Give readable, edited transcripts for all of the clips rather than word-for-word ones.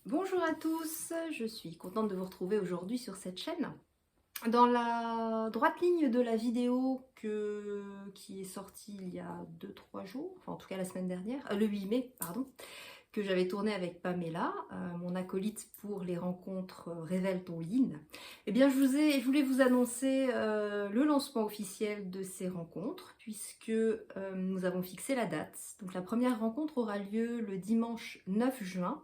Bonjour à tous, je suis contente de vous retrouver aujourd'hui sur cette chaîne. Dans la droite ligne de la vidéo qui est sortie il y a 2-3 jours, enfin en tout cas la semaine dernière, le 8 mai, pardon, que j'avais tourné avec Pamela, mon acolyte pour les rencontres Révèle ton yin, eh bien je voulais vous annoncer le lancement officiel de ces rencontres, puisque nous avons fixé la date. Donc la première rencontre aura lieu le dimanche 9 juin.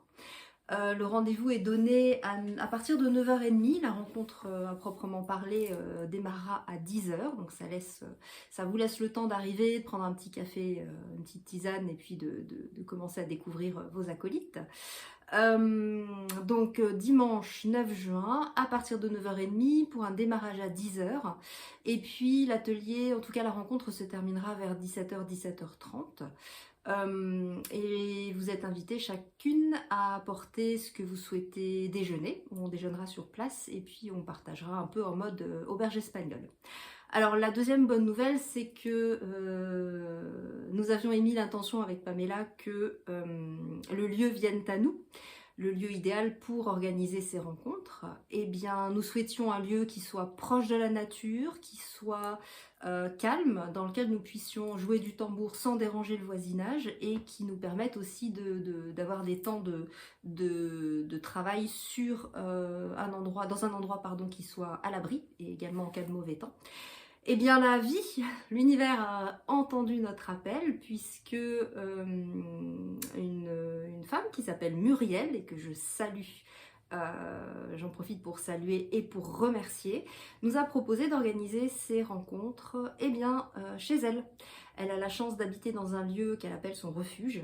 Le rendez-vous est donné à partir de 9h30. La rencontre à proprement parler démarrera à 10h. Donc ça vous laisse le temps d'arriver, de prendre un petit café, une petite tisane et puis de commencer à découvrir vos acolytes. Dimanche 9 juin à partir de 9h30 pour un démarrage à 10h. Et puis l'atelier, en tout cas la rencontre se terminera vers 17h, 17h30. Et vous êtes invitées chacune à apporter ce que vous souhaitez déjeuner. On déjeunera sur place et puis on partagera un peu en mode auberge espagnole. Alors la deuxième bonne nouvelle, c'est que nous avions émis l'intention avec Pamela que le lieu vienne à nous, le lieu idéal pour organiser ces rencontres. Eh bien, nous souhaitions un lieu qui soit proche de la nature, qui soit calme, dans lequel nous puissions jouer du tambour sans déranger le voisinage et qui nous permette aussi d'avoir des temps de travail sur dans un endroit qui soit à l'abri et également en cas de mauvais temps. Eh bien la vie, l'univers a entendu notre appel puisque une femme qui s'appelle Muriel et que je salue, j'en profite pour saluer et pour remercier, nous a proposé d'organiser ces rencontres chez elle. Elle a la chance d'habiter dans un lieu qu'elle appelle son refuge,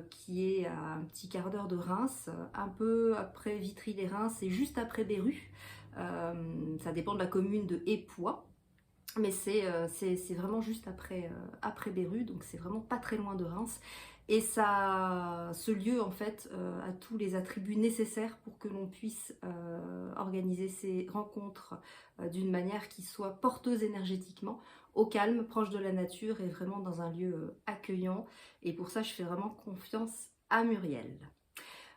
qui est à un petit quart d'heure de Reims, un peu après Vitry-les-Reims et juste après Béru. Ça dépend de la commune de Époix. Mais c'est vraiment juste après Béru, donc c'est vraiment pas très loin de Reims. Et ce lieu, en fait, a tous les attributs nécessaires pour que l'on puisse organiser ces rencontres d'une manière qui soit porteuse énergétiquement, au calme, proche de la nature et vraiment dans un lieu accueillant. Et pour ça, je fais vraiment confiance à Muriel.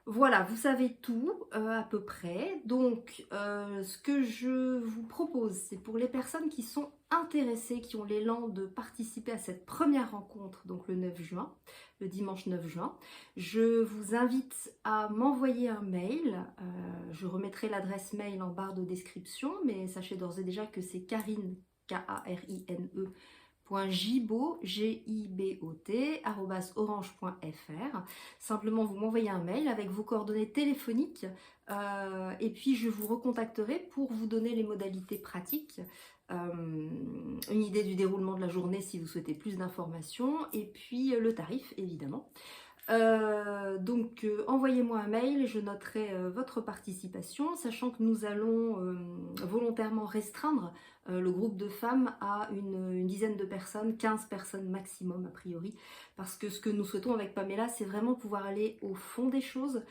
Voilà, vous savez tout à peu près. Donc, ce que je vous propose, c'est pour les personnes qui sont intéressées, qui ont l'élan de participer à cette première rencontre, donc le 9 juin, le dimanche 9 juin, je vous invite à m'envoyer un mail. Je remettrai l'adresse mail en barre de description, mais sachez d'ores et déjà que c'est Karine, Karine, .jibot, @orange.fr. Simplement, vous m'envoyez un mail avec vos coordonnées téléphoniques et puis je vous recontacterai pour vous donner les modalités pratiques, une idée du déroulement de la journée si vous souhaitez plus d'informations et puis le tarif évidemment. Envoyez-moi un mail, je noterai votre participation, sachant que nous allons volontairement restreindre le groupe de femmes à une dizaine de personnes, 15 personnes maximum a priori, parce que ce que nous souhaitons avec Pamela, c'est vraiment pouvoir aller au fond des choses,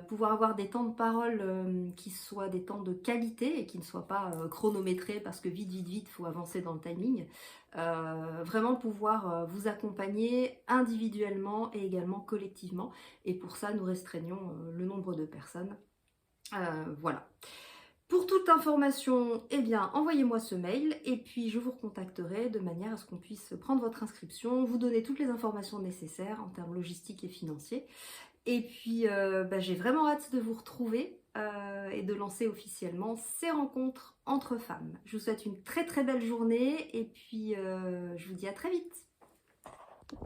pouvoir avoir des temps de parole qui soient des temps de qualité et qui ne soient pas chronométrés parce que vite, il faut avancer dans le timing. Vraiment pouvoir vous accompagner individuellement et également collectivement. Et pour ça, nous restreignons le nombre de personnes. Voilà. Pour toute information, eh bien, envoyez-moi ce mail et puis je vous recontacterai de manière à ce qu'on puisse prendre votre inscription, vous donner toutes les informations nécessaires en termes logistiques et financiers. Et puis, j'ai vraiment hâte de vous retrouver et de lancer officiellement ces rencontres entre femmes. Je vous souhaite une très très belle journée et puis je vous dis à très vite.